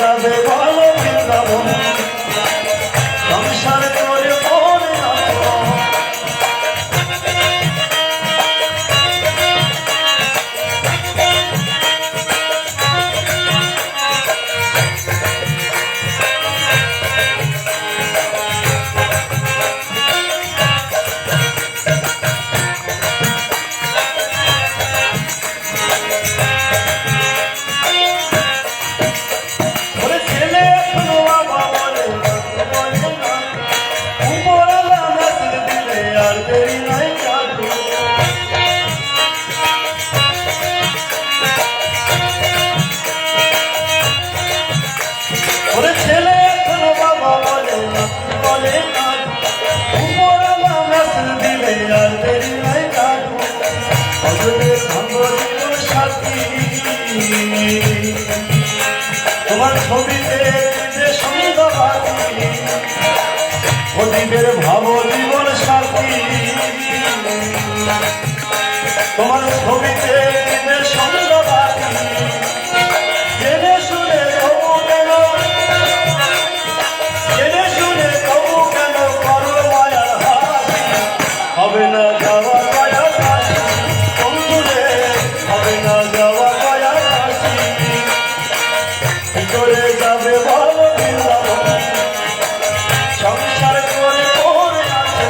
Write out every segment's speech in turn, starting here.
যাবে ভালো বৃন্দাবন সংসার করে পরে তোমার ছবিতে যে সন্ধ্যাবাতি প্রদীপের ভাব জীবন সাথী তোমার ছবিতে যে সন্ধ্যাবাতি জেনে শুনে তবু কেন জেনে শুনে তবু কেন করো মায়ার হাসি হবে না যাওয়া মায়ার হাসি বন্ধুরে হবে না যাওয়া মায়ার হাসি করে যাবে ভালো বৃন্দাবন সংসার করে পরে আছে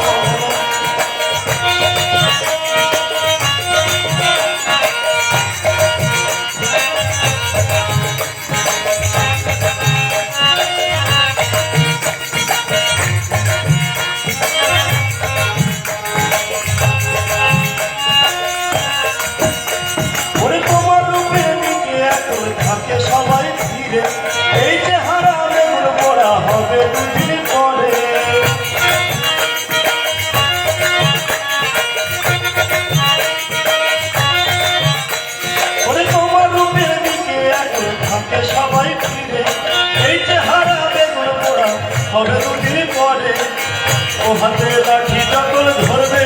তোমার রূপের দিকে এখন থাকে সবাই ফিরে এই যে হারাবে পড়া হবে দুদিন পরে তোমার রূপের দিকে এখন থাকে সবাই ফিরে এই যে হারাবে পড়া হবে দুদিন পরে ও হাতে লাঠি যখন ধরবে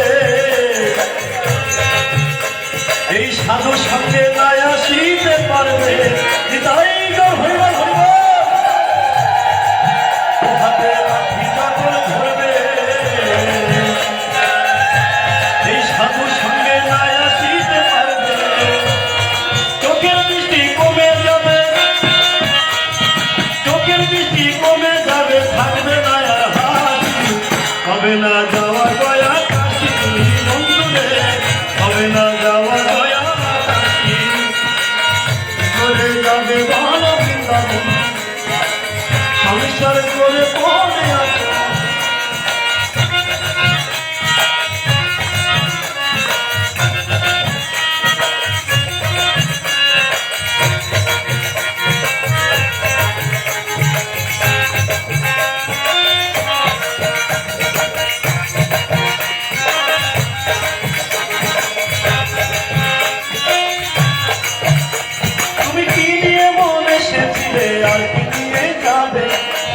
এই সাধু সঙ্গে নাই আসিতে পারবে তাই হইবা হইবা হাতে লাঠি যখন ধরবে এই সাধু সঙ্গে নাই আসিতে পারবে চোখের দৃষ্টি কমে যাবে চোখের দৃষ্টি কমে যাবে থাকবে না আর হাসি হবে না যাওয়া গয়া কাশি বন্ধুরে হবে না যাওয়া গয়া কাশি করে যাবে ভালো বৃন্দাবন সংসার করে পরে আছে তুমি কি নিয়ে মনে এসেছিলে আর কি নিয়ে যাবে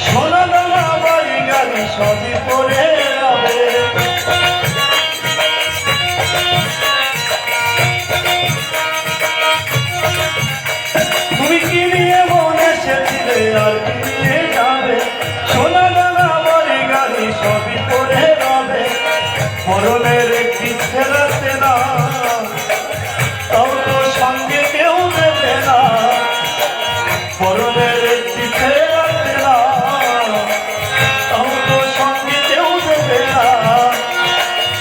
সোনা দানা বাড়ি গাড়ি সবই পরে যাবে তুমি কি নিয়ে মনে এসেছিলে আর কি নিয়ে যাবে সোনা দানা বাড়ি গাড়ি সবই পরে যাবে মরণের একটি ছেড়াতে না তাও তো সঙ্গে কেউ দেবে না মরণের একটি ছেড়াতে না তাও তো সঙ্গে কেউ দেবে না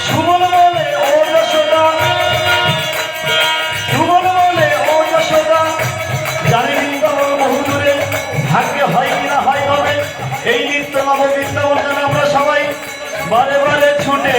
সুমন বলে ও যশোদা সুমন বলে ও যশোদা জানি বৃন্দাবন বহু দূরে ভাগ্যে হয় কিনা হয় তবে এই নিত্য নব বৃন্দাবন যেন আমরা সবাই বারে বারে ছুটে